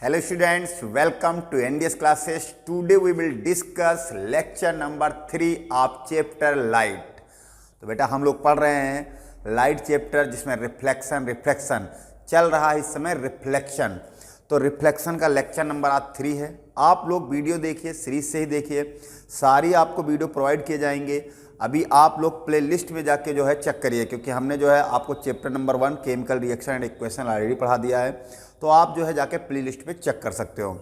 Hello students, welcome to NDS classes. Today we will discuss lecture number 3 of chapter light. तो बेटा हम लोग पढ़ रहे हैं लाइट चैप्टर जिसमें रिफ्लेक्शन चल रहा है इस समय रिफ्लेक्शन। तो रिफ्लेक्शन का लेक्चर नंबर आज 3 है। आप लोग वीडियो देखिए, सीरीज से ही देखिए, सारी आपको वीडियो प्रोवाइड किए जाएंगे। अभी आप लोग प्ले लिस्ट में जाके जो है चेक करिए, क्योंकि हमने जो है आपको chapter number 1 chemical reaction and equation already पढ़ा दिया है। तो आप जो है जाके प्ले लिस्ट पे चेक कर सकते हो।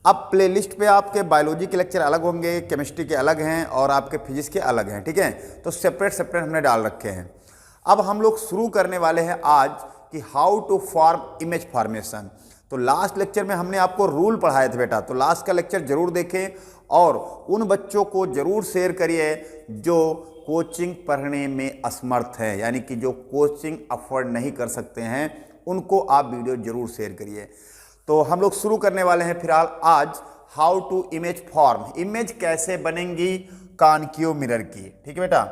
अब प्ले लिस्ट पे आपके बायोलॉजी के लेक्चर अलग होंगे, केमिस्ट्री के अलग हैं और आपके फिजिक्स के अलग हैं, ठीक है। तो सेपरेट हमने डाल रखे हैं। अब हम लोग शुरू करने वाले हैं आज कि how to form image formation. तो लास्ट लेक्चर में हमने आपको रूल पढ़ाए थे बेटा, तो लास्ट का लेक्चर जरूर देखें और उन बच्चों को जरूर शेयर करिए जो कोचिंग पढ़ने में असमर्थ हैं, यानी कि जो कोचिंग अफोर्ड नहीं कर सकते हैं, उनको आप वीडियो जरूर शेयर करिए। तो हम लोग शुरू करने वाले हैं फिलहाल आज how to image form, image कैसे बनेंगी कॉनकेव मिरर की, ठीक है बेटा।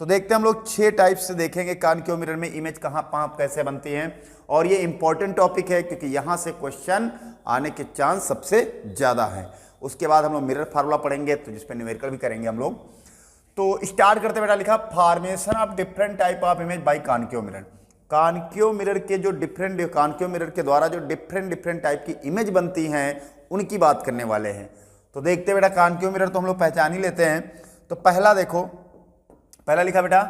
तो देखते हैं हम लोग 6 टाइप से देखेंगे कॉनकेव मिरर में इमेज कहाँ कैसे बनती हैं, और ये इंपॉर्टेंट टॉपिक है क्योंकि यहाँ से क्वेश्चन आने के चांस सबसे ज़्यादा है। उसके बाद हम लोग मिरर फार्मूला पढ़ेंगे, तो जिस पर न्यूमेरिकल भी करेंगे हम लोग। तो स्टार्ट करते बेटा, लिखा formation of different type of image by concave mirror. Concave mirror के जो कॉनकेव मिरर के द्वारा जो डिफरेंट टाइप की इमेज बनती हैं उनकी बात करने वाले हैं। तो देखते बेटा, कॉनकेव मिरर तो हम लोग पहचान ही लेते हैं। तो पहला देखो, पहला लिखा बेटा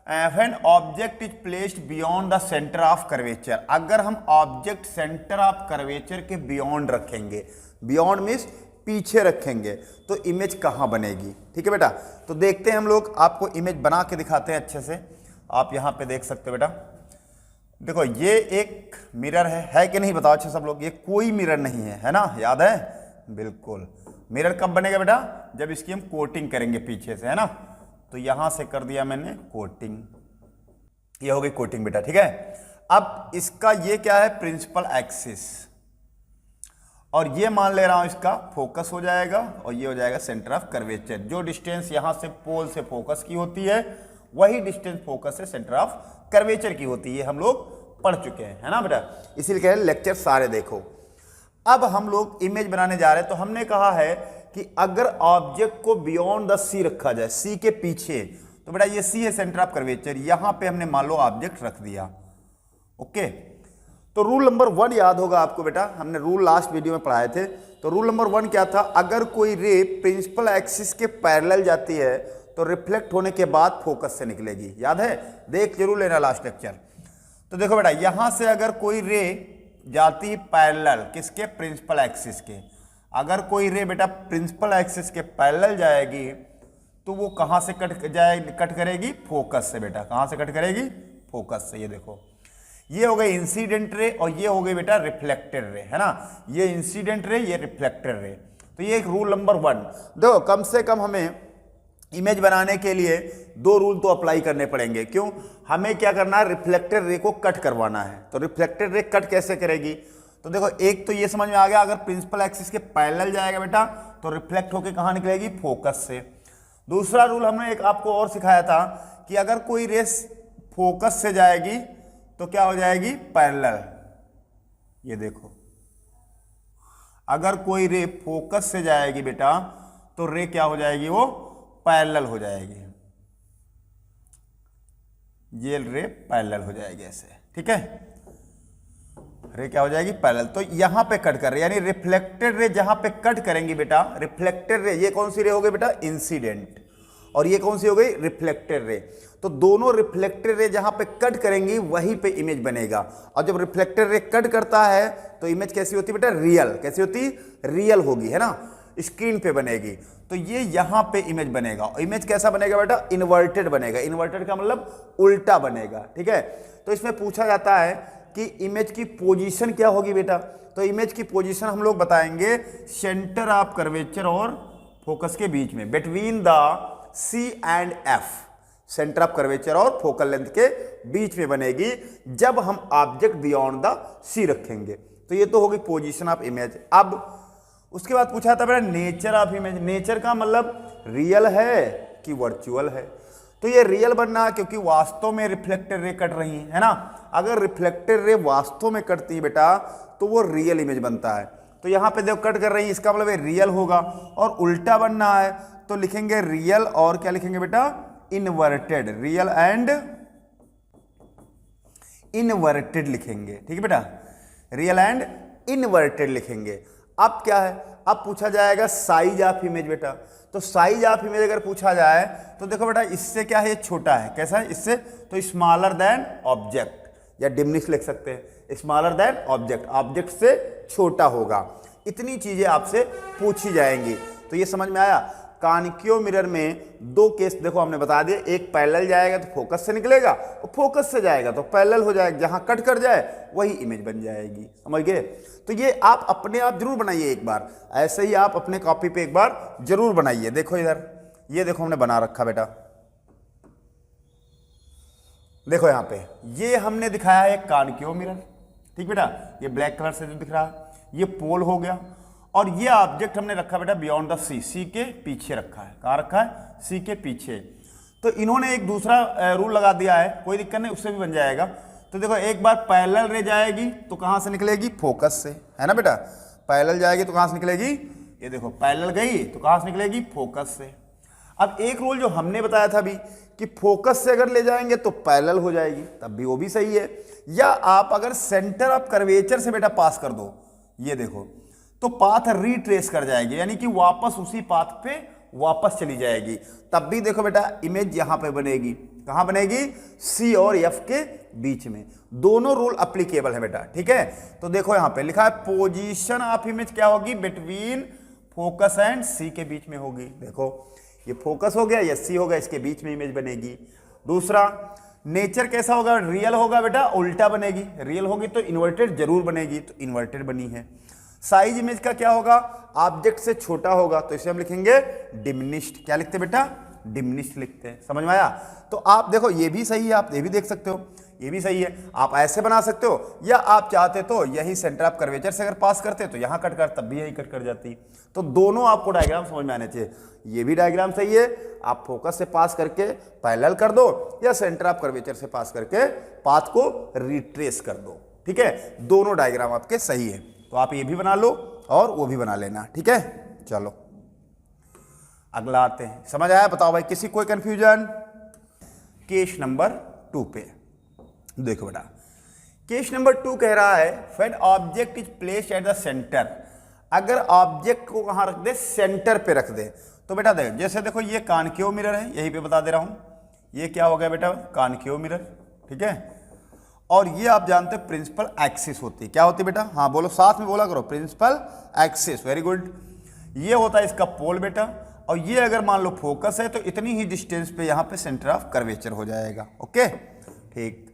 when object is placed beyond the centre of curvature. अगर हम ऑब्जेक्ट सेंटर ऑफ कर्वेचर के बियॉन्ड रखेंगे, बियॉन्ड मीन्स पीछे रखेंगे, तो इमेज कहाँ बनेगी, ठीक है बेटा। तो देखते हैं हम लोग, आपको इमेज बना के दिखाते हैं अच्छे से। आप यहाँ पे देख सकते हो बेटा, देखो ये एक मिरर है कि नहीं बताओ अच्छा सब लोग। ये कोई मिरर नहीं है ना, याद है बिल्कुल। मिरर कब बनेगा बेटा, जब इसकी हम कोटिंग करेंगे पीछे से, है ना। तो यहां से कर दिया मैंने कोटिंग, ये हो गई कोटिंग बेटा, ठीक है। अब इसका ये क्या है, प्रिंसिपल एक्सिस, और ये मान ले रहा हूं इसका फोकस हो जाएगा, और ये हो जाएगा सेंटर ऑफ कर्वेचर। जो डिस्टेंस यहां से पोल से फोकस की होती है वही डिस्टेंस फोकस से सेंटर ऑफ कर्वेचर की होती है, हम लोग पढ़ चुके हैं, है ना बेटा। इसीलिए कह रहे लेक्चर सारे देखो। अब हम लोग इमेज बनाने जा रहे हैं। तो हमने कहा है कि अगर ऑब्जेक्ट को बियॉन्ड द सी रखा जाए, सी के पीछे, तो बेटा ये सी है सेंटर ऑफ कर्वेचर, यहां पे हमने मान लो ऑब्जेक्ट रख दिया, ओके। तो रूल नंबर 1 याद होगा आपको बेटा, हमने रूल लास्ट वीडियो में पढ़ाए थे। तो रूल नंबर 1 क्या था, अगर कोई रे प्रिंसिपल एक्सिस के पैरेलल जाती है तो रिफ्लेक्ट होने के बाद फोकस से निकलेगी, याद है, देख जरूर लेना लास्ट लेक्चर। तो देखो बेटा, यहां से अगर कोई रे जाती पैरेलल किसके, प्रिंसिपल एक्सिस के, अगर कोई रे बेटा प्रिंसिपल एक्सिस के पैरेलल जाएगी तो वो कहां से कट करेगी, फोकस से बेटा। कहां से कट करेगी, फोकस से। ये देखो, ये हो गई इंसिडेंट रे और ये हो गई बेटा रिफ्लेक्टेड रे, है ना। ये इंसिडेंट रे, ये रिफ्लेक्टेड रे। तो ये एक रूल नंबर 1। देखो कम से कम हमें इमेज बनाने के लिए 2 रूल तो अप्लाई करने पड़ेंगे। क्यों, हमें क्या करना है, रिफ्लेक्टेड रे को कट करवाना है। तो रिफ्लेक्टेड रे कट कैसे करेगी, तो देखो एक तो ये समझ में आ गया, अगर प्रिंसिपल एक्सिस के पैरेलल जाएगा बेटा तो रिफ्लेक्ट होकर कहां निकलेगी, फोकस से। दूसरा रूल हमने एक आपको और सिखाया था कि अगर कोई रेस फोकस से जाएगी तो क्या हो जाएगी, पैरेलल। ये देखो, अगर कोई रे फोकस से जाएगी बेटा तो रे क्या हो जाएगी, वो पैरेलल हो जाएगी। ये रे पैरेलल हो जाएगी ऐसे, ठीक है। रे क्या हो जाएगी, पैरेलल। तो यहां पे कट कर रहे, यानी रिफ्लेक्टेड रे जहां पे कट करेंगी बेटा, रिफ्लेक्टेड रे, ये कौन सी रे हो गई बेटा, इंसिडेंट, और ये कौन सी हो गई, रिफ्लेक्टेड रे। तो दोनों रिफ्लेक्टेड रे जहां पे कट करेंगी वहीं पे इमेज बनेगा। और जब रिफ्लेक्टेड रे कट करता है तो इमेज कैसी होती है बेटा, रियल। कैसी होती, रियल होगी, है ना, स्क्रीन पे बनेगी। तो ये यहां पे इमेज बनेगा। इमेज कैसा बनेगा बेटा, इन्वर्टेड बनेगा। इन्वर्टेड का मतलब उल्टा बनेगा, ठीक है। तो इसमें पूछा जाता है कि इमेज की पोजीशन क्या होगी बेटा। तो इमेज की पोजीशन हम लोग बताएंगे सेंटर ऑफ कर्वेचर और फोकस के बीच में, between the C and F, centre of curvature और फोकल लेंथ के बीच में बनेगी जब हम ऑब्जेक्ट बियॉन्ड द सी रखेंगे। तो ये तो होगी पोजीशन ऑफ इमेज। अब उसके बाद पूछा था बेटा नेचर ऑफ इमेज। नेचर का मतलब रियल है कि वर्चुअल है। तो ये रियल बनना है क्योंकि वास्तव में रिफ्लेक्टेड रे कट रही है ना। अगर रिफ्लेक्टेड रे वास्तव में कटती है बेटा तो वो रियल इमेज बनता है। तो यहाँ पे देखो कट कर रही है, इसका मतलब रियल होगा, और उल्टा बनना है तो लिखेंगे रियल और क्या लिखेंगे बेटा, इनवर्टेड, रियल एंड इनवर्टेड लिखेंगे। ठीक है बेटा, रियल एंड इनवर्टेड लिखेंगे। अब क्या है, अब पूछा जाएगा साइज ऑफ इमेज बेटा। तो साइज ऑफ इमेज अगर पूछा जाए तो देखो बेटा इससे क्या है, ये छोटा है, कैसा है इससे, तो स्मॉलर देन ऑब्जेक्ट या डिमिनिश लिख सकते हैं, स्मॉलर देन ऑब्जेक्ट, ऑब्जेक्ट से छोटा होगा। इतनी चीजें आपसे पूछी जाएंगी। तो ये समझ में आया। कॉन्केव मिरर में दो केस देखो हमने बता दिए, एक पैरेलल जाएगा तो फोकस से निकलेगा, और फोकस से जाएगा तो पैरेलल हो जाएगा, जहां कट कर जाए वही इमेज बन जाएगी। समझ गए। तो ये आप अपने आप जरूर बनाइए एक बार, ऐसे ही आप अपने कॉपी पे एक बार जरूर बनाइए। देखो इधर, ये देखो हमने बना रखा बेटा, देखो यहां पे ये हमने दिखाया है एक कॉन्केव मिरर। ठीक बेटा, ये ब्लैक कलर से जो दिख रहा है ये पोल हो गया, और ये ऑब्जेक्ट हमने रखा बेटा बियॉन्ड द सी, सी के पीछे रखा है। कहाँ रखा है, सी के पीछे। तो इन्होंने एक दूसरा रूल लगा दिया है, कोई दिक्कत नहीं, उससे भी बन जाएगा। तो देखो एक बार पैरेलल रे जाएगी तो कहाँ से निकलेगी, फोकस से, है ना बेटा। पैरेलल जाएगी तो कहाँ से निकलेगी, ये देखो पैरेलल गई तो कहाँ से निकलेगी, फोकस से। अब एक रूल जो हमने बताया था अभी कि फोकस से अगर ले जाएंगे तो पैरेलल हो जाएगी, तब भी वो भी सही है। या आप अगर सेंटर ऑफ कर्वेचर से बेटा पास कर दो, ये देखो, तो पाथ रिट्रेस कर जाएगी, यानी कि वापस उसी पाथ पे वापस चली जाएगी, तब भी देखो बेटा इमेज यहां पे बनेगी। कहां बनेगी, सी और एफ के बीच में। दोनों रूल अप्लीकेबल है बेटा। ठीक है, तो देखो यहां पे लिखा है पोजीशन ऑफ इमेज क्या होगी, बिटवीन फोकस एंड सी के बीच में होगी। देखो ये फोकस हो गया, ये सी हो गया, इसके बीच में इमेज बनेगी। दूसरा, नेचर कैसा होगा, रियल होगा बेटा, उल्टा बनेगी। रियल होगी तो इन्वर्टेड जरूर बनेगी, तो इन्वर्टेड बनी है। साइज इमेज का क्या होगा, ऑब्जेक्ट से छोटा होगा, तो इसे हम लिखेंगे डिमिनिश्ड। क्या लिखते हैं बेटा, डिमिनिश्ड लिखते हैं। समझ में आया। तो आप देखो ये भी सही है, आप ये भी देख सकते हो, ये भी सही है। आप ऐसे बना सकते हो, या आप चाहते तो यही सेंटर ऑफ कर्वेचर से अगर पास करते तो यहां कट कर, तब भी यही कट कर जाती। तो दोनों आपको डायग्राम समझ में आने चाहिए। ये भी डायग्राम सही है, आप फोकस से पास करके पैरेलल कर दो, या सेंटर ऑफ कर्वेचर से पास करके पाथ को रिट्रेस कर दो। ठीक है, दोनों डायग्राम आपके सही है। तो आप ये भी बना लो और वो भी बना लेना। ठीक है, चलो अगला आते हैं। समझ आया, बताओ भाई, किसी कोई कंफ्यूजन। केस नंबर 2 पे देखो बेटा, केस नंबर 2 कह रहा है when object is placed at the centre. अगर ऑब्जेक्ट को कहां रख दे, सेंटर पे रख दे। तो बेटा देख, जैसे देखो ये कॉन्केव मिरर है, यहीं पे बता दे रहा हूं, ये क्या हो गया बेटा, कॉन्केव मिरर। ठीक है, और ये आप जानते हैं प्रिंसिपल एक्सिस होती है। क्या होती है बेटा, हाँ बोलो, साथ में बोला करो, प्रिंसिपल एक्सिस। Very good. ये होता है इसका पोल बेटा, और ये अगर मान लो फोकस है तो इतनी ही डिस्टेंस पे यहाँ पे सेंटर ऑफ कर्वेचर हो जाएगा। ओके, ठीक।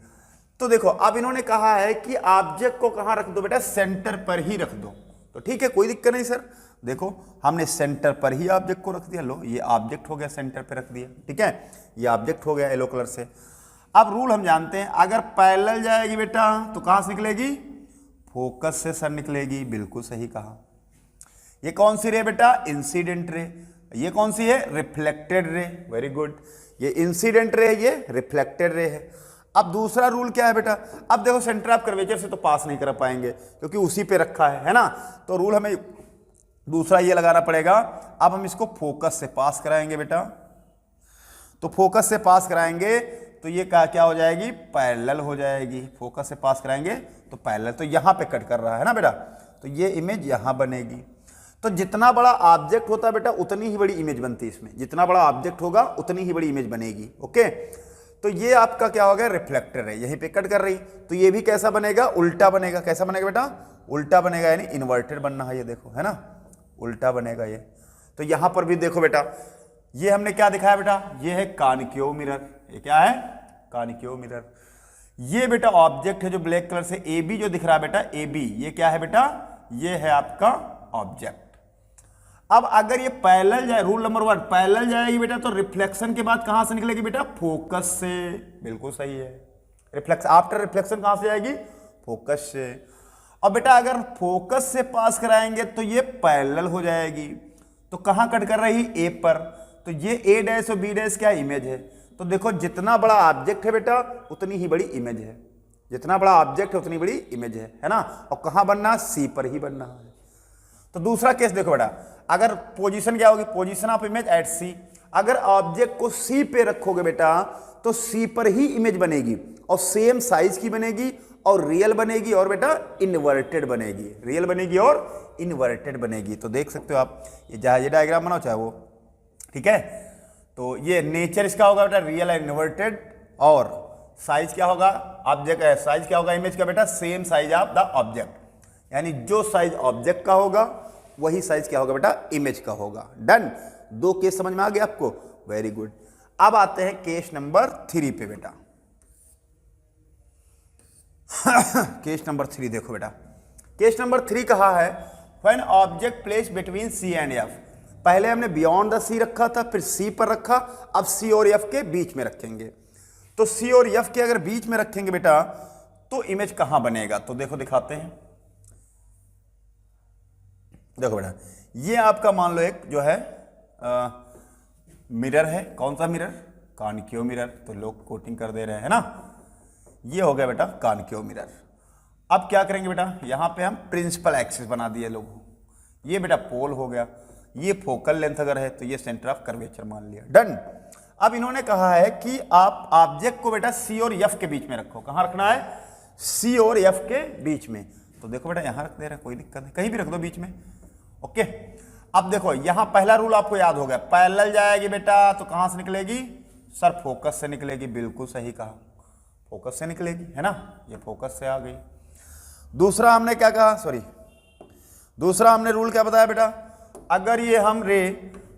तो देखो अब इन्होंने कहा है कि ऑब्जेक्ट को कहाँ रख दो बेटा, सेंटर पर ही रख दो। तो ठीक है, कोई दिक्कत नहीं सर। देखो हमने सेंटर पर ही ऑब्जेक्ट को रख दिया, लो ये ऑब्जेक्ट हो गया, सेंटर पर रख दिया। ठीक है, ये ऑब्जेक्ट हो गया येलो कलर से। अब रूल हम जानते हैं, अगर पैरेलल जाएगी बेटा तो कहां से निकलेगी, फोकस से सर निकलेगी। बिल्कुल सही कहा। ये कौन सी रे बेटा, इंसिडेंट रे। ये कौन सी है, रिफ्लेक्टेड रे। Very good. ये इंसिडेंट रे है, ये रिफ्लेक्टेड रे है। अब दूसरा रूल क्या है बेटा, अब देखो सेंटर ऑफ कर्वेचर से तो पास नहीं कर पाएंगे क्योंकि उसी पे रखा है ना। तो रूल हमें दूसरा ये लगाना पड़ेगा, अब हम इसको फोकस से पास कराएंगे बेटा। तो फोकस से पास कराएंगे तो ये क्या हो जाएगी, पैरेलल हो जाएगी। फोकस से पास कराएंगे तो पैरेलल, तो यहां पे कट कर रहा है ना बेटा, तो ये इमेज यहां बनेगी। तो जितना बड़ा ऑब्जेक्ट होता है बेटा उतनी ही बड़ी इमेज बनती है इसमें, जितना बड़ा ऑब्जेक्ट होगा उतनी ही बड़ी इमेज बनेगी। ओके, तो ये आपका क्या हो गया, रिफ्लेक्टर है, यहीं पे कट कर रही। तो ये भी कैसा बनेगा, उल्टा बनेगा। कैसा बनेगा बेटा, उल्टा बनेगा, यानी इन्वर्टेड बनना है। ये देखो है ना, उल्टा बनेगा ये। तो यहां पर भी देखो बेटा, ये हमने क्या दिखाया बेटा, ये है कॉन्केव मिरर। ये क्या है, कॉन्केव मिरर। ये बेटा ऑब्जेक्ट है जो ब्लैक कलर से ए बी जो दिख रहा है बेटा, ए बी, ये क्या है बेटा, ये है आपका ऑब्जेक्ट। अब अगर ये पैरेलल जाए, रूल नंबर 1, पैरेलल जाएगी बेटा तो रिफ्लेक्शन के बाद कहां से निकलेगी बेटा, फोकस से। बिल्कुल सही है, रिफ्लेक्शन आफ्टर रिफ्लेक्शन कहां से जाएगी, फोकस से। और बेटा अगर फोकस से पास कराएंगे तो ये पैरेलल हो जाएगी। तो कहां कट कर रही, ए पर। तो ये ए डैश और बी डैश क्या इमेज है। तो देखो जितना बड़ा ऑब्जेक्ट है बेटा उतनी ही बड़ी इमेज है, जितना बड़ा ऑब्जेक्ट है उतनी बड़ी इमेज है ना। और कहां बनना, सी पर ही बनना है। तो दूसरा केस देखो बेटा, अगर पोजीशन क्या होगी, पोजीशन ऑफ इमेज एट सी, अगर ऑब्जेक्ट को सी पे रखोगे बेटा तो सी पर ही इमेज बनेगी और सेम साइज की बनेगी और रियल बनेगी और बेटा इन्वर्टेड बनेगी, रियल बनेगी और इन्वर्टेड बनेगी। तो देख सकते हो आप, ये डायग्राम बनाओ चाहे वो, ठीक है। तो ये नेचर इसका होगा बेटा रियल एंड इन्वर्टेड, और साइज क्या होगा, ऑब्जेक्ट साइज क्या होगा इमेज का बेटा, same size of the object, यानी जो साइज ऑब्जेक्ट का होगा वही साइज क्या होगा बेटा, इमेज का होगा। डन, दो केस समझ में आ गया आपको, वेरी गुड। अब आते हैं केस नंबर 3 पे बेटा। केस नंबर 3 देखो बेटा, केस नंबर 3 कहा है when object place between C and F. पहले हमने बियॉन्ड द सी रखा था, फिर सी पर रखा, अब सी और एफ के बीच में रखेंगे। तो सी और एफ के अगर बीच में रखेंगे बेटा तो इमेज कहां बनेगा, तो देखो दिखाते हैं। देखो बेटा, ये आपका मान लो एक जो है मिरर है, कौन सा मिरर, कॉनकेव मिरर, तो लोग कोटिंग कर दे रहे हैं ना, ये हो गया बेटा कॉनकेव मिरर। अब क्या करेंगे बेटा, यहां पे हम प्रिंसिपल एक्सिस बना दिए लोगों, ये बेटा पोल हो गया, ये फोकल लेंथ अगर है तो ये सेंटर ऑफ कर्वेचर मान लिया। डन। अब इन्होंने कहा है कि आप ऑब्जेक्ट को बेटा सी और एफ के बीच में रखो, कहां रखना है, सी और एफ के बीच में। तो देखो बेटा यहां रख दे रहे, कोई दिक्कत नहीं, कहीं भी रख दो बीच में, ओके। अब देखो यहां पहला रूल आपको याद हो गया, पैरेलल जाएगी बेटा तो कहां से निकलेगी सर, फोकस से निकलेगी, बिल्कुल सही कहा, फोकस से निकलेगी, है ना, ये फोकस से आ गई। दूसरा हमने क्या कहा, सॉरी, दूसरा हमने रूल क्या बताया बेटा, अगर ये हम रे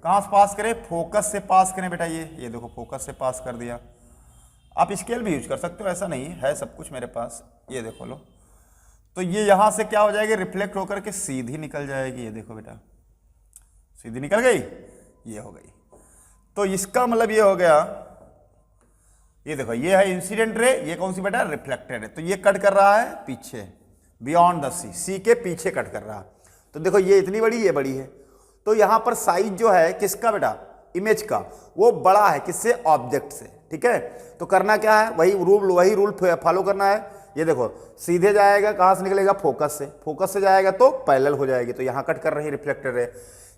कहां से पास करें, फोकस से पास करें बेटा, ये देखो फोकस से पास कर दिया। आप स्केल भी यूज कर सकते हो, ऐसा नहीं है सब कुछ मेरे पास, ये देखो लो, तो ये यहां से क्या हो जाएगी, रिफ्लेक्ट होकर के सीधी निकल जाएगी, ये देखो बेटा सीधी निकल गई, ये हो गई। तो इसका मतलब ये हो गया, ये देखो ये है इंसिडेंट रे, ये कौन सी बेटा, रिफ्लेक्टेड है, तो ये कट कर रहा है पीछे, बियॉन्ड द सी, सी के पीछे कट कर रहा है। तो देखो ये इतनी बड़ी, ये बड़ी है, तो यहां पर साइज जो है किसका बेटा, इमेज का, वो बड़ा है किससे, ऑब्जेक्ट से, ठीक है। तो करना क्या है, वही रूल फॉलो करना है। ये देखो सीधे जाएगा, कहां से निकलेगा, फोकस से, फोकस से जाएगा तो पैरेलल हो जाएगी, तो यहां कट कर रही रिफ्लेक्टर रे,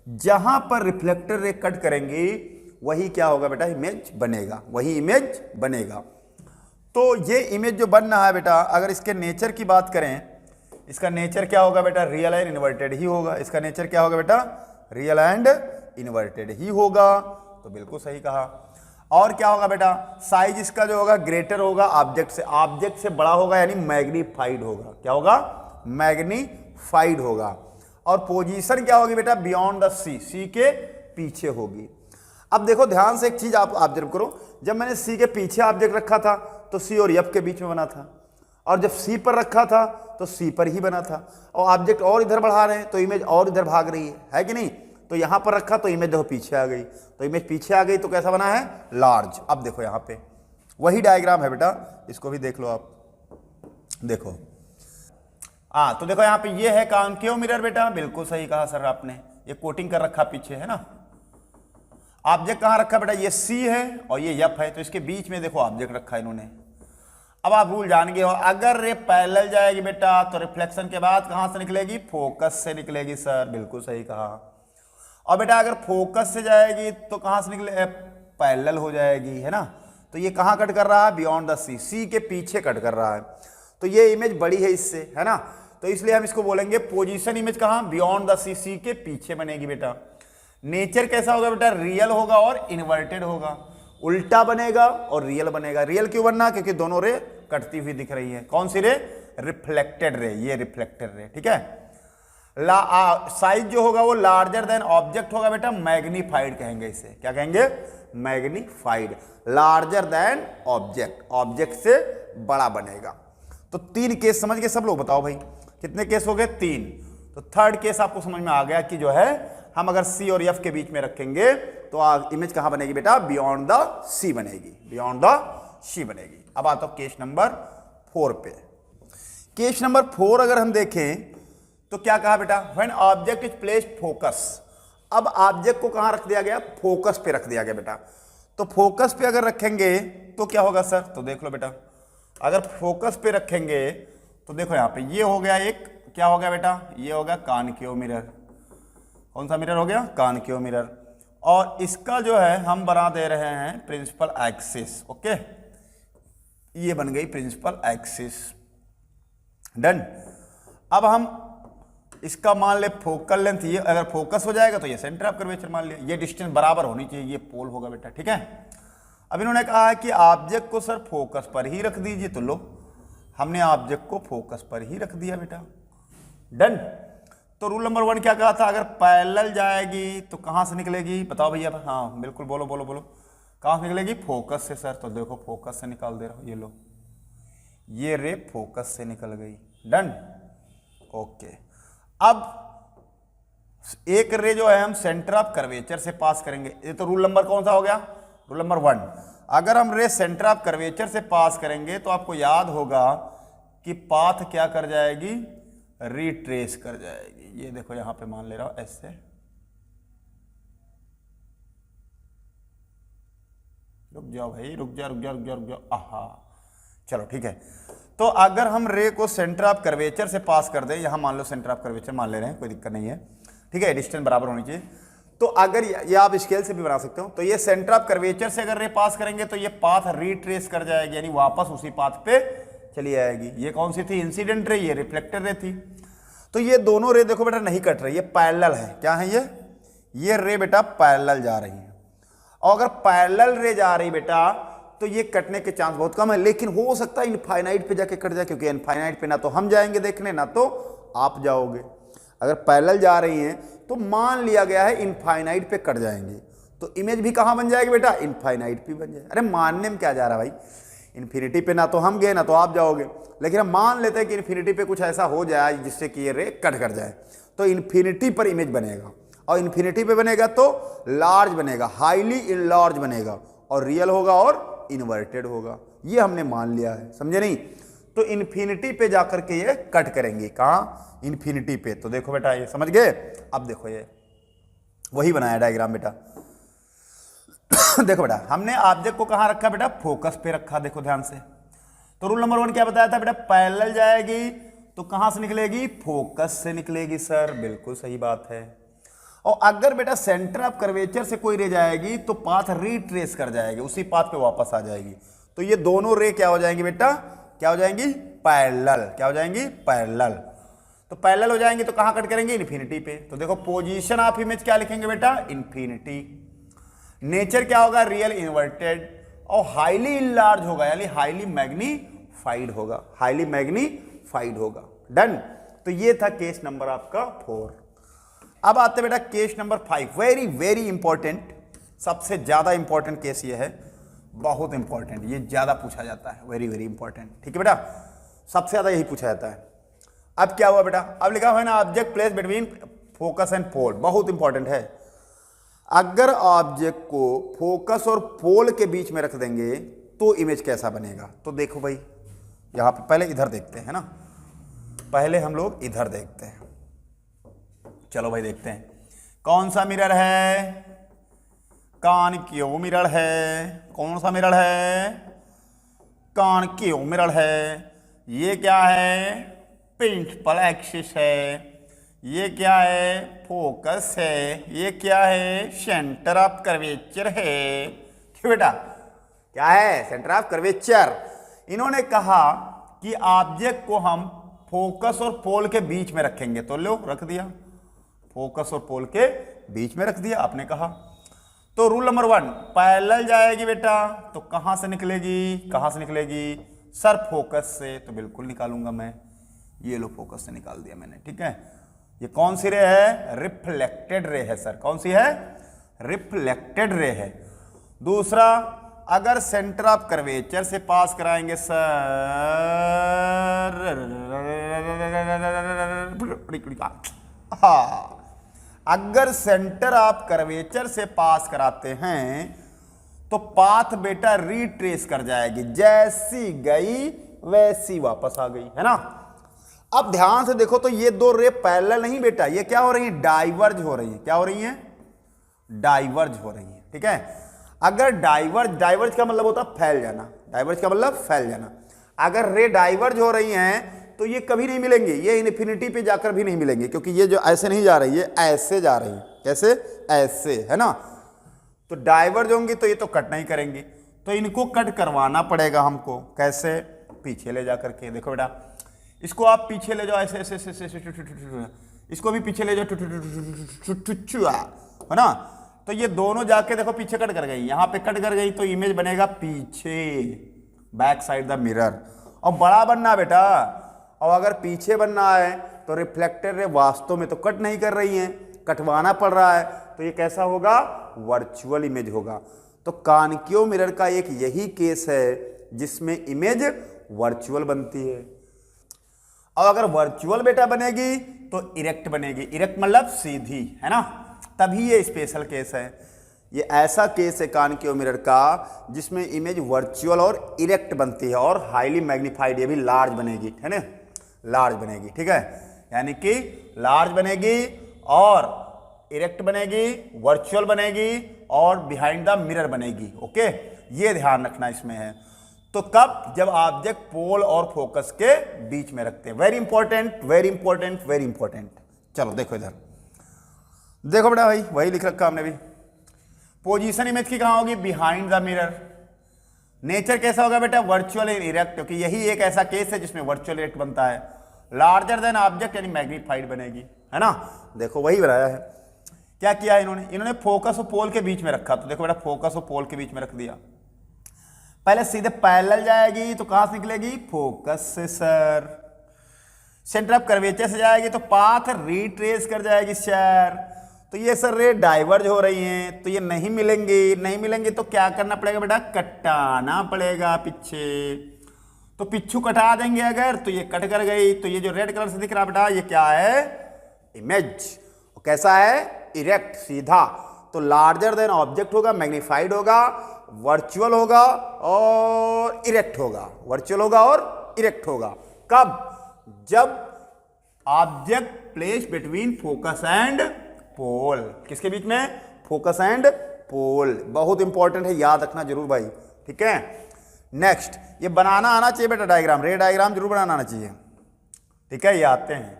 जहां पर रिफ्लेक्टर रे कट करेंगी वही क्या होगा बेटा, इमेज बनेगा, वही इमेज बनेगा। तो ये इमेज जो बन रहा है बेटा, अगर इसके नेचर की बात करें, इसका नेचर क्या होगा बेटा, रियल एंड इन्वर्टेड ही होगा, इसका नेचर क्या होगा बेटा, रियल एंड इन्वर्टेड ही होगा, तो बिल्कुल सही कहा। और क्या होगा बेटा, साइज इसका जो होगा ग्रेटर होगा ऑब्जेक्ट से बड़ा होगा, यानी मैग्नीफाइड होगा, क्या होगा, मैग्नीफाइड होगा। और पोजीशन क्या होगी बेटा, बियॉन्ड द सी, सी के पीछे होगी। अब देखो ध्यान से एक चीज आप ऑब्जर्व करो, जब मैंने सी के पीछे ऑब्जेक्ट रखा था तो सी और एफ के बीच में बना था, और जब सी पर रखा था तो सी पर ही बना था, और ऑब्जेक्ट और इधर बढ़ा रहे हैं तो इमेज और इधर भाग रही है कि नहीं। तो यहां पर रखा तो इमेज देखो पीछे आ गई, तो इमेज पीछे आ गई तो कैसा बना है, लार्ज। अब देखो यहां पे वही डायग्राम है बेटा, इसको भी देख लो आप, देखो तो देखो यहां पे ये है कॉनकेव मिरर बेटा, बिल्कुल सही कहा सर आपने, ये कोटिंग कर रखा पीछे, है ना। ऑब्जेक्ट कहां रखा बेटा, ये सी है और ये एफ है, तो इसके बीच में देखो ऑब्जेक्ट रखा है इन्होंने। अब आप रूल जान गए हो, अगर रे पैरेलल जाएगी बेटा तो रिफ्लेक्शन के बाद कहां से निकलेगी, फोकस से निकलेगी सर, बिल्कुल सही कहा। और बेटा अगर फोकस से जाएगी तो कहां से निकले, पैरेलल हो जाएगी, है ना। तो ये कहां कट कर रहा है, बियॉन्ड द सी, सी के पीछे कट कर रहा है, तो ये इमेज बड़ी है इससे, है ना। तो इसलिए हम इसको बोलेंगे पोजीशन इमेज कहां, बियॉन्ड द सी, सी के पीछे बनेगी बेटा। नेचर कैसा होगा बेटा, रियल होगा और इन्वर्टेड होगा, उल्टा बनेगा और रियल बनेगा। रियल क्यों बनना, क्योंकि दोनों रे कटती हुई दिख रही है, कौन सी रे, रिफ्लेक्टेड रे, ये रिफ्लेक्टेड रे, ठीक है। साइज जो होगा वो लार्जर देन ऑब्जेक्ट होगा बेटा, मैग्नीफाइड कहेंगे इसे, क्या कहेंगे, magnified, larger than object, object से बड़ा बनेगा। तो 3 केस समझ गए सब लोग, बताओ भाई कितने केस हो गए, 3। तो थर्ड केस आपको समझ में आ गया कि जो है हम अगर सी और एफ के बीच में रखेंगे तो इमेज कहां बनेगी बेटा, बियॉन्ड द सी बनेगी, बियॉन्ड द सी बनेगी। अब आता हूं केस नंबर 4 पे। केस नंबर 4 अगर हम देखें तो क्या कहा बेटा, when object is placed focus. अब ऑब्जेक्ट को कहां रख दिया गया, फोकस पे रख दिया गया बेटा। तो फोकस पे अगर रखेंगे तो क्या होगा सर, तो देख लो बेटा, अगर फोकस पे रखेंगे तो देखो यहां पे ये हो गया एक, क्या हो गया बेटा, ये हो गया कॉनकेव मिरर, कौन सा मिरर हो गया, कॉनकेव मिरर। और इसका जो है हम बना दे रहे हैं प्रिंसिपल एक्सिस। ओके, ये बन गई प्रिंसिपल एक्सिस। डन। अब हम इसका मान ले फोकल लेंथ, ये अगर फोकस हो जाएगा तो ये सेंटर ऑफ कर्वेचर मान लिया। ये डिस्टेंस बराबर होनी चाहिए, ये पोल होगा बेटा, ठीक है। अब इन्होंने कहा है कि ऑब्जेक्ट को सर फोकस पर ही रख दीजिए, तो लो हमने ऑब्जेक्ट को फोकस पर ही रख दिया बेटा। डन। तो रूल नंबर 1 क्या कहा था, अगर पैरेलल जाएगी तो कहां से निकलेगी, बताओ भैया। हाँ बिल्कुल, बोलो बोलो बोलो, कहां से निकलेगी, फोकस से सर। तो देखो फोकस से निकाल दे रहा हूं, ये लो, ये रे फोकस से निकल गई। डन। ओके, अब एक रे जो है हम सेंटर ऑफ कर्वेचर से पास करेंगे। ये तो रूल नंबर कौन सा हो गया, रूल नंबर 1। अगर हम रे सेंटर ऑफ कर्वेचर से पास करेंगे तो आपको याद होगा कि पाथ क्या कर जाएगी, रिट्रेस कर जाएगी। ये देखो यहां पे मान ले रहा हूं ऐसे, रुक जाओ भाई, रुक जा रुक जा रुक जा रुक जाओ। आहा, चलो ठीक है। तो अगर हम रे को सेंटर ऑफ कर्वेचर से पास कर दें, यहां मान लो सेंटर ऑफ कर्वेचर मान ले रहे हैं, कोई दिक्कत नहीं है, ठीक है, डिस्टेंस बराबर होनी चाहिए। तो अगर ये आप स्केल से भी बना सकते हो, तो ये सेंटर ऑफ कर्वेचर से अगर रे पास करेंगे तो ये पाथ रिट्रेस कर जाएगी, यानी वापस उसी पाथ पे चली आएगी। ये कौन सी थी, इंसिडेंट रे, ये रिफ्लेक्टर रे थी। तो ये दोनों रे देखो बेटा नहीं कट रही, ये पैरेलल है। क्या है ये रे बेटा पैरेलल जा रही है। और अगर पैरेलल रे जा रही बेटा तो ये कटने के चांस बहुत कम है, लेकिन हो सकता है इनफाइनाइट पे जाके कट जाए, क्योंकि इनफाइनाइट पे ना तो हम जाएंगे देखने ना तो आप जाओगे। अगर पैरेलल जा रही हैं तो मान लिया गया है इनफाइनाइट पे कट जाएंगे, तो इमेज भी कहां बन जाएगी बेटा, इनफाइनाइट पे बन जाएगी। अरे मानने में क्या जा रहा भाई, इन्फिनिटी पे ना तो हम गए ना तो आप जाओगे, लेकिन हम मान लेते हैं कि इन्फिनिटी पे कुछ ऐसा हो जाए जिससे कि ये रे कट कर जाए, तो इन्फिनिटी पर इमेज बनेगा। और इन्फिनिटी पे बनेगा तो लार्ज बनेगा, हाईली इनलार्ज बनेगा, और रियल होगा और इन्वर्टेड होगा। ये हमने मान लिया है, समझे नहीं। तो इन्फिनिटी पे जाकर के ये कट करेंगे, कहां, इन्फिनिटी पे। तो देखो बेटा ये समझ गए। अब देखो ये वही बनाया डायग्राम बेटा। देखो बेटा हमने ऑब्जेक्ट को कहां रखा बेटा, फोकस पे रखा। देखो ध्यान से, तो रूल नंबर 1 क्या बताया था बेटा, पैरेलल जाएगी तो कहां से निकलेगी, फोकस से निकलेगी। सर बिल्कुल सही बात है। और अगर बेटा सेंटर ऑफ कर्वेचर से कोई रे जाएगी तो पाथ रिट्रेस कर जाएगी, उसी पाथ पे वापस आ जाएगी। तो ये दोनों रे क्या हो जाएंगी बेटा, क्या हो जाएंगी, पैरेलल। क्या हो जाएंगी, पैरेलल। तो पैरेलल हो जाएंगे तो कहां कट करेंगे, इन्फिनिटी पे। तो देखो पोजीशन ऑफ इमेज क्या लिखेंगे बेटा, इन्फिनिटी। नेचर क्या होगा, रियल इन्वर्टेड। और हाईली इनलार्ज होगा, यानी हाईली मैग्नीफाइड होगा, हाईली मैग्नीफाइड होगा। डन। तो ये था केस नंबर आपका 4। अब आते बेटा case number 5, very very important, सबसे ज्यादा इंपॉर्टेंट केस ये है, बहुत इंपॉर्टेंट, ये ज्यादा पूछा जाता है, वेरी वेरी इंपॉर्टेंट, ठीक है बेटा, सबसे ज्यादा यही पूछा जाता है। अब क्या हुआ बेटा, अब लिखा हुआ है ना, object place between focus and pole, बहुत इंपॉर्टेंट है। अगर ऑब्जेक्ट को फोकस और पोल के बीच में रख देंगे तो इमेज कैसा बनेगा। तो देखो भाई यहां पे पहले इधर देखते हैं ना, पहले हम लोग इधर देखते हैं। चलो भाई देखते हैं कौन सा मिरर है, कॉनकेव मिरर है। कौन सा मिरर है, कॉनकेव मिरर है। ये क्या है, प्रिंसिपल एक्सिस है। ये क्या है, फोकस है। ये क्या है, सेंटर ऑफ कर्वेचर है। ठीक बेटा, क्या है, सेंटर ऑफ कर्वेचर। इन्होंने कहा कि ऑब्जेक्ट को हम फोकस और पोल के बीच में रखेंगे, तो लो रख दिया, फोकस और पोल के बीच में रख दिया आपने कहा। तो रूल नंबर 1, पैरेलल जाएगी बेटा तो कहां से निकलेगी, कहां से निकलेगी, सर फोकस से। तो बिल्कुल निकालूंगा मैं, ये लो फोकस से निकाल दिया मैंने, ठीक है। ये कौन सी रे है, रिफ्लेक्टेड रे है सर। कौन सी है, रिफ्लेक्टेड रे है। दूसरा, अगर सेंटर ऑफ कर्वेचर से पास कराएंगे सर, हाँ, अगर सेंटर ऑफ कर्वेचर से पास कराते हैं तो पाथ बेटा रिट्रेस कर जाएगी, जैसी गई वैसी वापस आ गई, है ना। अब ध्यान से देखो तो ये दो रे पैरेलल नहीं बेटा, ये क्या हो रही है, डाइवर्ज हो रही है। क्या हो रही है, डाइवर्ज हो रही है, ठीक है। अगर डाइवर्ज का मतलब होता है फैल जाना, डाइवर्ज का मतलब फैल जाना। अगर रे डाइवर्ज हो रही हैं तो ये कभी नहीं मिलेंगे, ये इन्फिनिटी पे जाकर भी नहीं मिलेंगे, क्योंकि ये जो ऐसे नहीं जा रही, ये ऐसे जा रही, कैसे, ऐसे, है ना। तो डाइवर्ज होंगी तो ये तो कट नहीं करेंगी, तो इनको कट करवाना पड़ेगा हमको। कैसे, पीछे ले जा करके। देखो बेटा, इसको आप पीछे ले जाओ ऐसे ऐसे ऐसे ऐसे, इसको भी पीछे ले जाओ, है ना। तो ये दोनों जाके देखो पीछे कट कर गई, यहाँ पे कट कर गई, तो इमेज बनेगा पीछे, बैक साइड द मिरर। और बड़ा बनना बेटा, और अगर पीछे बनना है तो रिफ्लेक्टर रे वास्तव में तो कट नहीं कर रही हैं, कटवाना पड़ रहा है, तो ये कैसा होगा, वर्चुअल इमेज होगा। तो कॉनकेव मिरर का एक यही केस है जिसमें इमेज वर्चुअल बनती है। और अगर वर्चुअल बेटा बनेगी तो इरेक्ट बनेगी, इरेक्ट मतलब सीधी, है ना, तभी ये स्पेशल केस है। ये ऐसा केस है कॉनकेव मिरर का जिसमें इमेज वर्चुअल और इरेक्ट बनती है और हाईली मैग्नीफाइड, ये भी लार्ज बनेगी, है ना, लार्ज बनेगी, ठीक है, यानी कि लार्ज बनेगी और इरेक्ट बनेगी, वर्चुअल बनेगी और बिहाइंड द मिरर बनेगी। ओके, ये ध्यान रखना इसमें है। तो कब, जब ऑब्जेक्ट पोल और फोकस के बीच में रखते हैं। Very important, very important, very important. चलो देखो इधर, देखो बेटा भाई, वही लिख रखा हमने भी। पोजीशन इमेज की कहां होगी, बिहाइंड द मिरर। नेचर कैसा होगा बेटा, वर्चुअल एंड इरेक्ट, क्योंकि यही एक ऐसा केस है जिसमें वर्चुअल इरेक्ट बनता है। लार्जर देन ऑब्जेक्ट यानी मैग्नीफाइड बनेगी, है ना। देखो वही बनाया है। क्या किया इन्होंने, इन्होंने फोकस और पोल के बीच में रखा। तो देखो बेटा, फोकस और पोल के बीच में रख दिया। पहले सीधे पैरेलल जाएगी तो कहां से निकलेगी, फोकस से सर। सेंटर ऑफ कर्वेचर से जाएगी तो पाथ रिट्रेस कर जाएगी सर। तो ये सर रे डाइवर्ज हो रही हैं, तो ये नहीं मिलेंगी, नहीं मिलेंगी तो क्या करना पड़ेगा बेटा, कटाना पड़ेगा पीछे। तो पिच्छू कटा देंगे अगर, तो ये कट कर गई। तो ये जो रेड कलर से दिख रहा बेटा, ये क्या है, इमेज। कैसा है, इरेक्ट, सीधा। तो लार्जर देन ऑब्जेक्ट होगा, मैग्नीफाइड होगा, वर्चुअल होगा और इरेक्ट होगा, वर्चुअल होगा और इरेक्ट होगा। कब, जब object place between focus and pole. किसके बीच में, फोकस एंड पोल। बहुत इंपॉर्टेंट है, याद रखना जरूर भाई, ठीक है। नेक्स्ट, ये बनाना आना चाहिए बेटा, डायग्राम, रे डायग्राम जरूर बनाना आना चाहिए, ठीक है। ये आते हैं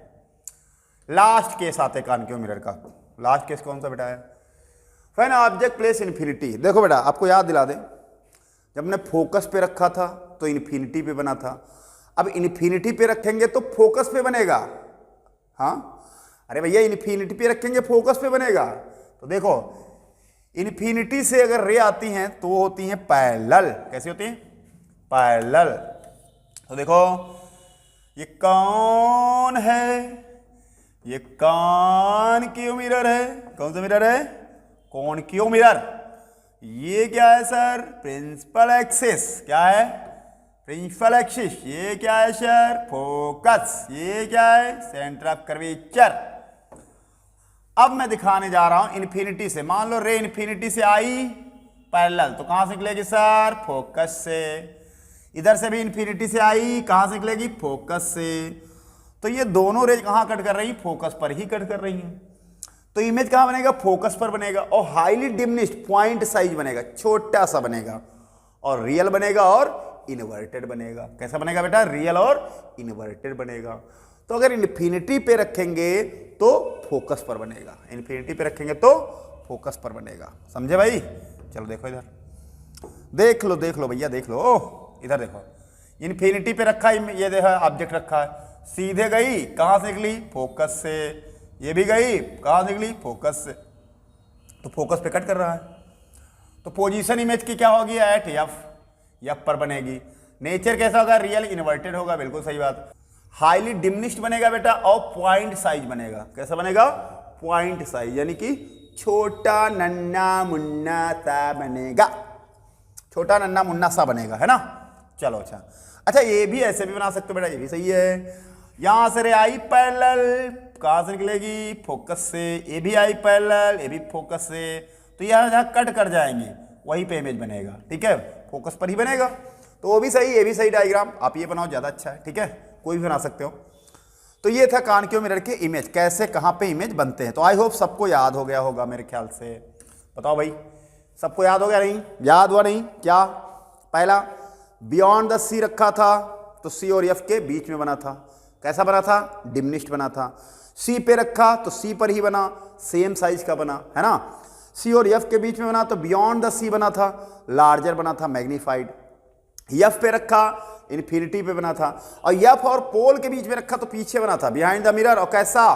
लास्ट केस, आते हैं कॉनकेव मिरर का। लास्ट केस कौन सा बेटा है, व्हेन ऑब्जेक्ट प्लेस इन्फिनिटी। देखो बेटा, आपको याद दिला दें, जब हमने फोकस पे रखा था तो इन्फिनिटी पे बना था। अब इन्फिनिटी पे रखेंगे तो फोकस पे बनेगा। हाँ, अरे भैया इन्फिनिटी पे रखेंगे फोकस पे बनेगा। तो देखो, इन्फिनिटी से अगर रे आती हैं तो वो होती हैं पैरेलल। कैसी होती हैं, पैरेलल। तो देखो, ये कौन है, ये कॉनकेव मिरर है। कौन सा मिरर है, कॉनकेव मिरर। ये क्या है सर, प्रिंसिपल एक्सिस। क्या है, प्रिंसिपल एक्सिस। ये क्या है सर, फोकस। ये क्या है, सेंटर ऑफ कर्वेचर। अब मैं दिखाने जा रहा हूं इन्फिनिटी से। मान लो रे इन्फिनिटी से आई पैरेलल, तो कहां से निकलेगी सर, फोकस से। इधर से भी इन्फिनिटी से आई, कहां से निकलेगी, फोकस से। तो ये दोनों रेज कहां कट कर रही, फोकस पर ही कट कर रही हैं। तो इमेज कहां बनेगा, फोकस पर बनेगा और हाईली डिमिनिश्ड पॉइंट साइज बनेगा, छोटा सा बनेगा। और रियल बनेगा और इन्वर्टेड बनेगा। कैसा बनेगा बेटा, रियल और इन्वर्टेड बनेगा। तो अगर इन्फिनिटी पे रखेंगे तो फोकस पर बनेगा, इन्फिनिटी पे रखेंगे तो फोकस पर बनेगा। समझे भाई। चलो देखो इधर, देख लो देख लो भैया, देख लो। ओह, इधर देखो, इन्फिनिटी पे रखा, ये देखो ऑब्जेक्ट रखा है, सीधे गई, कहां से निकली, फोकस से। ये भी गई, कहां से निकली, फोकस से। तो फोकस पे कट कर रहा है। तो पोजीशन इमेज की क्या होगी, एट एफ पर बनेगी। नेचर कैसा होगा, रियल इन्वर्टेड होगा, बिल्कुल सही बात। हाईली डिमिनिश्ड बनेगा बेटा और पॉइंट साइज बनेगा। कैसा बनेगा, पॉइंट साइज, यानी कि छोटा नन्ना मुन्ना सा बनेगा, छोटा नन्ना मुन्ना सा बनेगा, है ना। चलो अच्छा, ये भी ऐसे भी बना सकते हो बेटा, ये भी सही है। यहां से रे आई पैरेलल, कहां से निकलेगी, फोकस से। ये भी आई पैरेलल, ये भी फोकस से। तो यहां कट कर जाएंगे, वहीं पे इमेज बनेगा, ठीक है, फोकस पर ही बनेगा। तो वो भी सही, ये भी सही डायग्राम। आप ये बनाओ, ज्यादा अच्छा है, ठीक है, कोई भी बना सकते हो। तो ये था कॉनकेव मिरर के इमेज, कैसे कहां पे इमेज बनते हैं। तो आई होप सबको याद हो गया होगा मेरे ख्याल से। बताओ भाई, सबको याद हो गया, नहीं याद हुआ, नहीं क्या। पहला, बियॉन्ड द सी रखा था तो सी और एफ के बीच में बना था। कैसा बना था, डिमिनिश्ड बना था। सी पे रखा तो सी पर ही बना, सेम साइज का बना, है ना। सी और एफ के बीच में बना तो बियॉन्ड द सी बना था, लार्जर बना था, मैग्नीफाइड। एफ पे रखा इन्फिनिटी पे बना था, और एफ और पोल के बीच में रखा तो पीछे बना था, बिहाइंड द मिरर। और कैसा,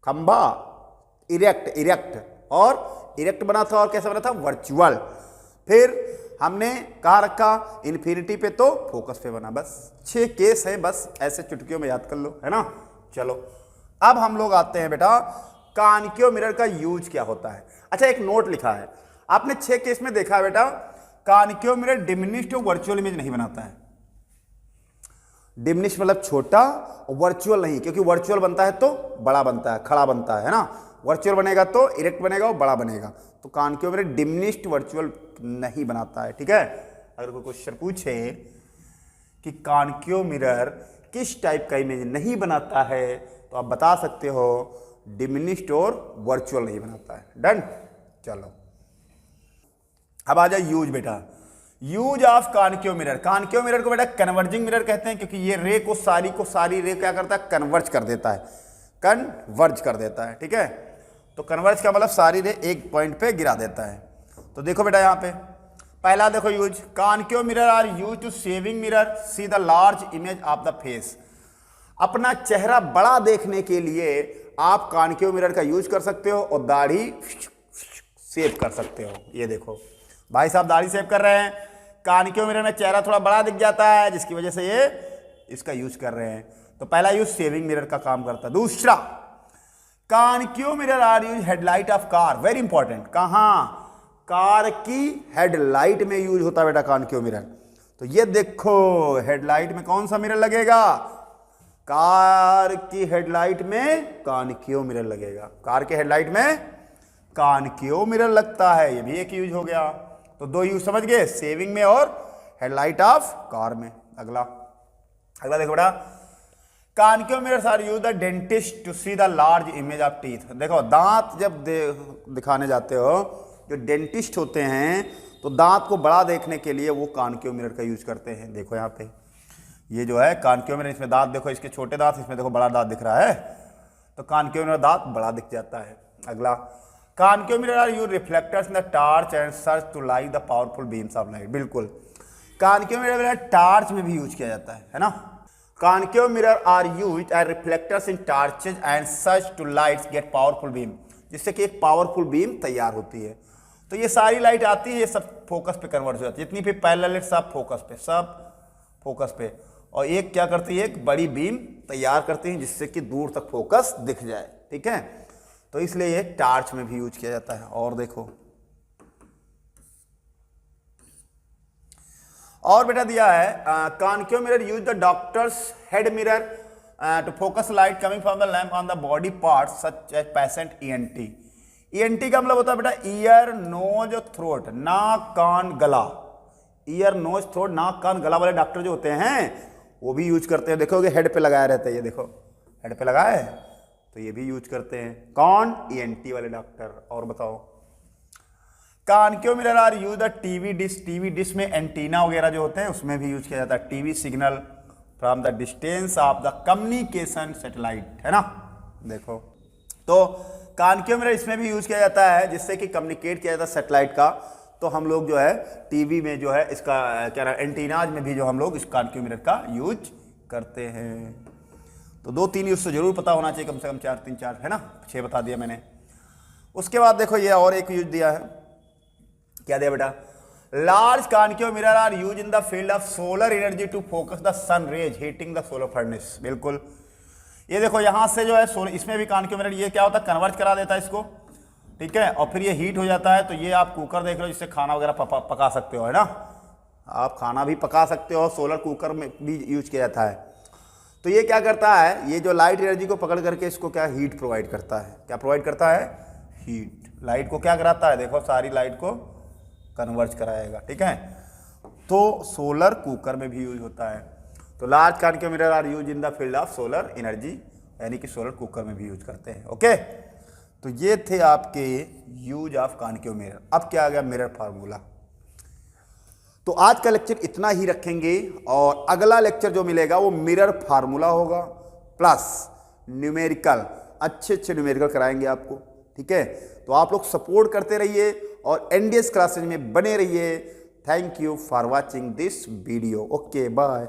खंबा, इरेक्ट और इरेक्ट बना था। और कैसा बना था, वर्चुअल। फिर हमने कहा रखा इन्फिनिटी पे तो फोकस पे बना। बस 6 केस है, बस ऐसे चुटकियों में याद कर लो, है ना। चलो अब हम लोग आते हैं बेटा कॉनकेव मिरर का यूज क्या होता है। अच्छा, एक नोट लिखा है आपने, 6 केस में देखा है बेटा, कॉनकेव मिरर डिमिनिश्ड और वर्चुअल इमेज नहीं बनाता है। डिमिनिश्ड मतलब छोटा, और वर्चुअल नहीं, क्योंकि वर्चुअल बनता है तो बड़ा बनता है, खड़ा बनता है ना। वर्चुअल बनेगा तो इरेक्ट बनेगा और बड़ा बनेगा। तो कॉनकेव मिरर डिमिनिश्ड वर्चुअल नहीं बनाता है, ठीक है। अगर कोई क्वेश्चन पूछे कि कॉनकेव मिरर किस टाइप का इमेज नहीं बनाता है, तो आप बता सकते हो डिमिनिश्ड और वर्चुअल नहीं बनाता है। डन। चलो अब आ जाए यूज बेटा। Use of concave mirror. Concave mirror को बेटा कन्वर्जिंग मिरर कहते हैं, क्योंकि ये रे को सारी रे क्या करता है, कन्वर्ज कर देता है, कन्वर्ज कर देता है, ठीक है। तो कन्वर्ज का मतलब सारी रे एक पॉइंट पे गिरा देता है। तो देखो बेटा यहाँ पे पहला देखो use, concave mirror are use to shaving mirror see the large image of the face. अपना चेहरा बड़ा देखने के लिए आप कॉनकेव मिरर का यूज कर सकते हो और दाढ़ी सेव कर सकते हो। ये देखो भाई साहब दाढ़ी सेव कर रहे हैं, कॉनकेव मिरर में चेहरा थोड़ा बड़ा दिख जाता है, जिसकी वजह से ये इसका यूज कर रहे हैं। तो पहला यूज सेविंग मिरर का काम करता है। दूसरा, concave mirror are use headlight of car. Very important, कहां, कार की हेडलाइट में यूज होता है बेटा कॉनकेव मिरर। तो ये देखो हेडलाइट में कौन सा मिरर लगेगा, कार की हेडलाइट में कॉनकेव मिरर लगेगा। कार के हेडलाइट में कॉनकेव मिरर लगता है, ये भी एक यूज हो गया। तो 2 यूज समझ गए, सेविंग में और हेडलाइट ऑफ कार में। अगला देखो बेटा, concave mirrors are used the dentist to see the large image of teeth. देखो दांत जब दिखाने जाते हो, जो डेंटिस्ट होते हैं तो दांत को बड़ा देखने के लिए वो कॉनकेव मिरर का यूज करते हैं। देखो यहाँ पे ये जो है कॉनकेव मिरर, इसमें दांत देखो, इसके छोटे दांत, इसमें देखो बड़ा दांत दिख रहा है, तो कॉनकेव मिरर दांत बड़ा दिख जाता है। अगला, concave mirror are used reflectors in the torch and search to light the powerful beams of light. बिल्कुल, कॉनकेव मिरर टार्च में भी यूज किया जाता है ना। Concave mirror are used as reflectors in torches and search to lights get powerful beam, जिससे कि एक पावरफुल बीम तैयार होती है। तो ये सारी लाइट आती है, ये सब फोकस पे कन्वर्ट हो जाती है, जितनी भी पैरेलल लाइट सब फोकस पे, और एक क्या करती है, एक बड़ी बीम तैयार करती है, जिससे कि दूर तक फोकस दिख जाए, ठीक है। तो इसलिए ये टार्च में भी यूज किया जाता है। और देखो और बेटा दिया है, concave mirror use the doctors head mirror to focus light coming from the lamp on the body part such as patient ENT. ENT का मतलब होता है बेटा ईयर नोज थ्रोट, नाक कान गला। ईयर नोज थ्रोट नाक कान गला वाले डॉक्टर जो होते हैं वो भी यूज करते हैं। देखोगे हेड पे लगाए रहते हैं, ये देखो हेड पे लगाए, तो ये भी यूज करते हैं। कौन, ईएनटी वाले डॉक्टर। और बताओ, concave mirror are used the TV dish. TV dish में एंटीना वगैरह जो होते हैं उसमें भी यूज किया जाता है, TV signal from the distance of the communication satellite, है ना। देखो तो कॉनकेव मिरर इसमें भी यूज किया जाता है, जिससे कि कम्युनिकेट किया जाता है सैटेलाइट का। तो हम लोग जो है टीवी में जो है इसका क्या नाम, एंटीनाज में भी जो हम लोग इस कॉनकेव मिरर का यूज करते हैं। तो 2-3 यूज तो जरूर पता होना चाहिए, कम से कम 4-3-4, है ना। 6 बता दिया मैंने। उसके बाद देखो ये और एक यूज दिया है, क्या दिया बेटा, large concave mirror are used in the field of solar energy to focus the sun rays heating the solar furnace. बिल्कुल, ये देखो यहां से जो है सोलर, इसमें भी कॉनकेव मिरर ये क्या होता है, कन्वर्ट करा देता है इसको, ठीक है। और फिर ये हीट हो जाता है, तो ये आप कुकर देख रहे हो, जिससे खाना वगैरह पका सकते हो, है ना। आप खाना भी पका सकते हो, सोलर कुकर में भी यूज किया जाता है। तो ये क्या करता है, ये जो लाइट एनर्जी को पकड़ करके इसको क्या हीट प्रोवाइड करता है। क्या प्रोवाइड करता है, हीट। लाइट को क्या कराता है, देखो सारी लाइट को कन्वर्ट कराएगा, ठीक है। तो सोलर कुकर में भी यूज होता है। तो large concave mirror are used in the field of solar energy, यानी कि सोलर कुकर में भी यूज करते हैं। ओके, तो ये थे आपके यूज ऑफ कॉनकेव मिरर। अब क्या आ गया, मिरर फार्मूला। तो आज का लेक्चर इतना ही रखेंगे और अगला लेक्चर जो मिलेगा वो मिरर फार्मूला होगा प्लस न्यूमेरिकल, अच्छे अच्छे न्यूमेरिकल कराएंगे आपको। ठीक है, तो आप लोग सपोर्ट करते रहिए और एनडीएस क्लासेज में बने रहिए। Thank you for watching this video. Okay, bye.